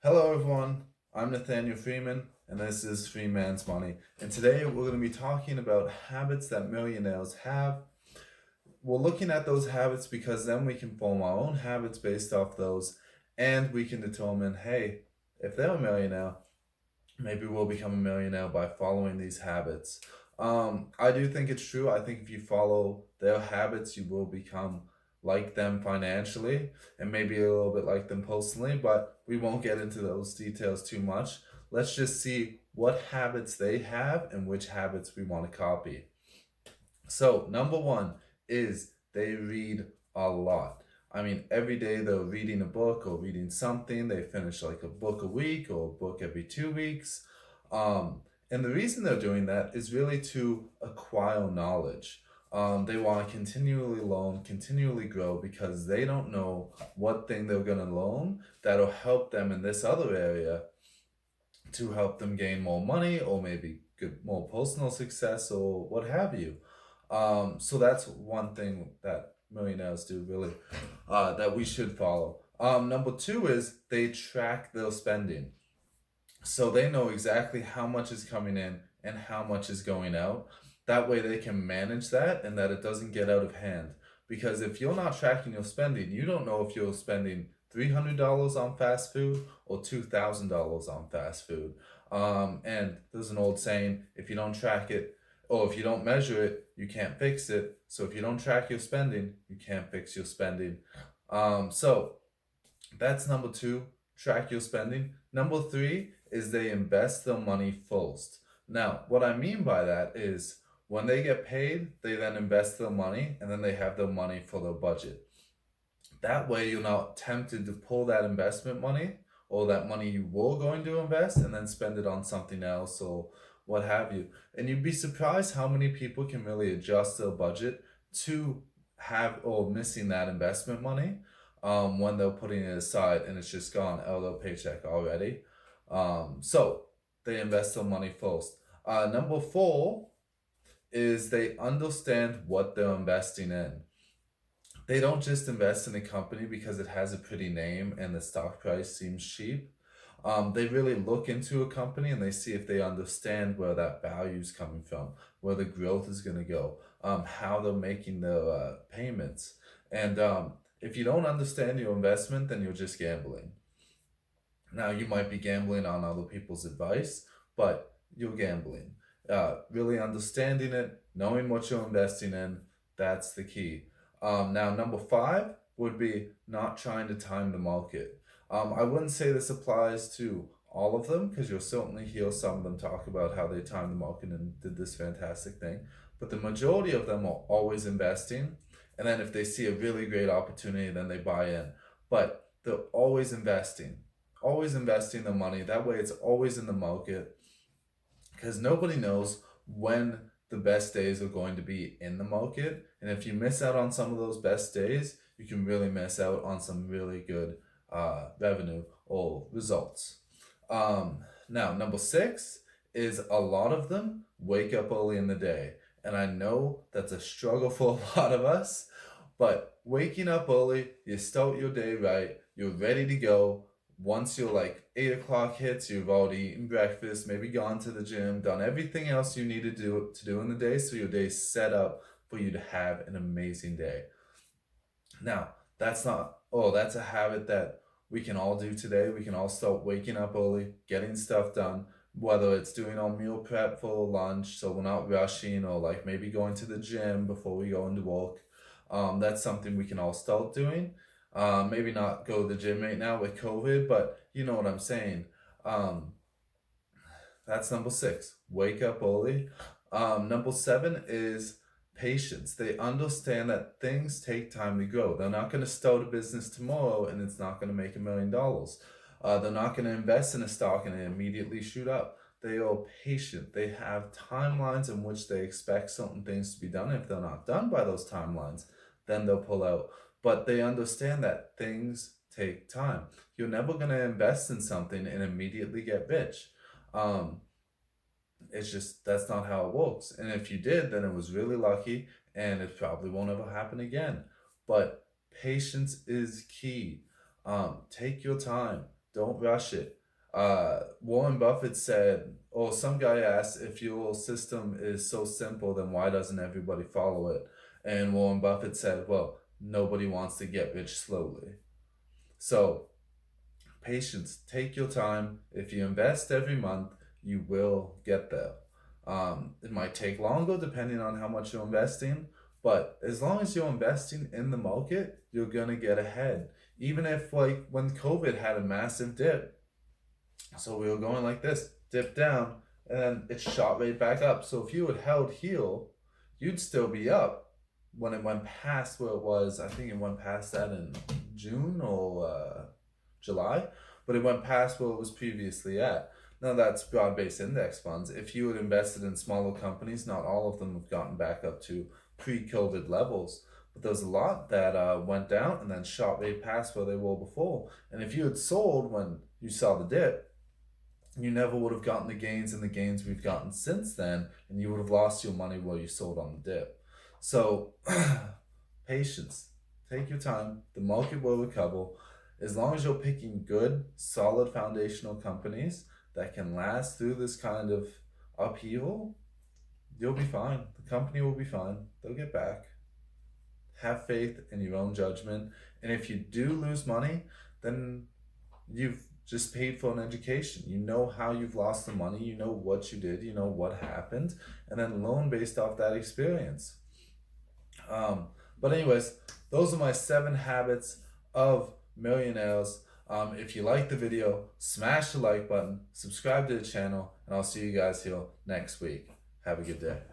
Hello, everyone. I'm Nathaniel Freeman, and this is Freeman's Money. And today we're going to be talking about habits that millionaires have. We're looking at those habits because then we can form our own habits based off those, and we can determine, hey, if they're a millionaire, maybe we'll become a millionaire by following these habits. I do think it's true. I think if you follow their habits, you will become like them financially and maybe a little bit like them personally, but we won't get into those details too much. Let's just see what habits they have and which habits we want to copy. So, number one is they read a lot. I mean, every day they're reading a book or reading something. They finish like a book a week or a book every 2 weeks. And the reason they're doing that is really to acquire knowledge. They want to continually learn, continually grow because they don't know what thing they're going to learn that'll help them in this other area to help them gain more money or maybe get more personal success or what have you. So that's one thing that millionaires do really that we should follow. Number two is they track their spending. So they know exactly how much is coming in and how much is going out. That way they can manage that and that it doesn't get out of hand. Because if you're not tracking your spending, you don't know if you're spending $300 on fast food or $2,000 on fast food. And there's an old saying, if you don't track it or if you don't measure it, you can't fix it. So if you don't track your spending, you can't fix your spending. So that's number two, track your spending. Number three is they invest their money first. Now, what I mean by that is when they get paid, they then invest their money and then they have their money for their budget. That way, you're not tempted to pull that investment money or that money you were going to invest and then spend it on something else or what have you. And you'd be surprised how many people can really adjust their budget to have or missing that investment money when they're putting it aside and it's just gone out of their paycheck already. So they invest their money first. Number four is they understand what they're investing in. They don't just invest in a company because it has a pretty name and the stock price seems cheap. They really look into a company and they see if they understand where that value is coming from, where the growth is going to go, how they're making their payments. And if you don't understand your investment, then you're just gambling. Now, you might be gambling on other people's advice, but you're gambling. Really understanding it, knowing what you're investing in, that's the key. Now, number five would be not trying to time the market. I wouldn't say this applies to all of them because you'll certainly hear some of them talk about how they timed the market and did this fantastic thing. But the majority of them are always investing. And then if they see a really great opportunity, then they buy in. But they're always investing the money. That way it's always in the market because nobody knows when the best days are going to be in the market. And if you miss out on some of those best days, you can really miss out on some really good revenue or results. Now, number six is a lot of them wake up early in the day. And I know that's a struggle for a lot of us, but waking up early, you start your day right, you're ready to go. Once you're like 8 o'clock hits, you've already eaten breakfast, maybe gone to the gym, done everything else you need to do in the day, so your day's set up for you to have an amazing day. Now, that's a habit that we can all do today. We can all start waking up early, getting stuff done, whether it's doing our meal prep for lunch, so we're not rushing, or like maybe going to the gym before we go into work. That's something we can all start doing. Maybe not go to the gym right now with COVID, but you know what I'm saying. Um, that's number six. Wake up early. Number seven is patience. They understand that things take time to grow. They're not going to start a business tomorrow and it's not going to make $1 million. They're not going to invest in a stock and it immediately shoot up. They are patient. They have timelines in which they expect certain things to be done. If they're not done by those timelines, then they'll pull out. But they understand that things take time. You're never going to invest in something and immediately get rich. Um, it's just that's not how it works. And if you did, then it was really lucky and it probably won't ever happen again. But patience is key. Take your time. Don't rush it. Warren Buffett said, or some guy asked, if your system is so simple, then why doesn't everybody follow it? And Warren Buffett said, well, nobody wants to get rich slowly. So, patience, take your time. If you invest every month, you will get there. It might take longer depending on how much you're investing, but as long as you're investing in the market, you're gonna get ahead. Even if, like, when COVID had a massive dip, so we were going like this, dip down, and then it shot right back up. So if you had held heel, you'd still be up when it went past where it was. I think it went past that in June or July, but it went past where it was previously at. Now that's broad-based index funds. If you had invested in smaller companies, not all of them have gotten back up to pre-COVID levels, but there's a lot that went down and then shot right past where they were before. And if you had sold when you saw the dip, you never would have gotten the gains and the gains we've gotten since then, and you would have lost your money where you sold on the dip. So, patience. Take your time. The market will recover. As long as you're picking good, solid foundational companies that can last through this kind of upheaval, you'll be fine. The company will be fine. They'll get back. Have faith in your own judgment. And if you do lose money, then you've just paid for an education. You know how you've lost the money, you know what you did, you know what happened, and then learn based off that experience. But anyways, those are my 7 habits of millionaires. If you like the video, smash the like button, subscribe to the channel, and I'll see you guys here next week. Have a good day.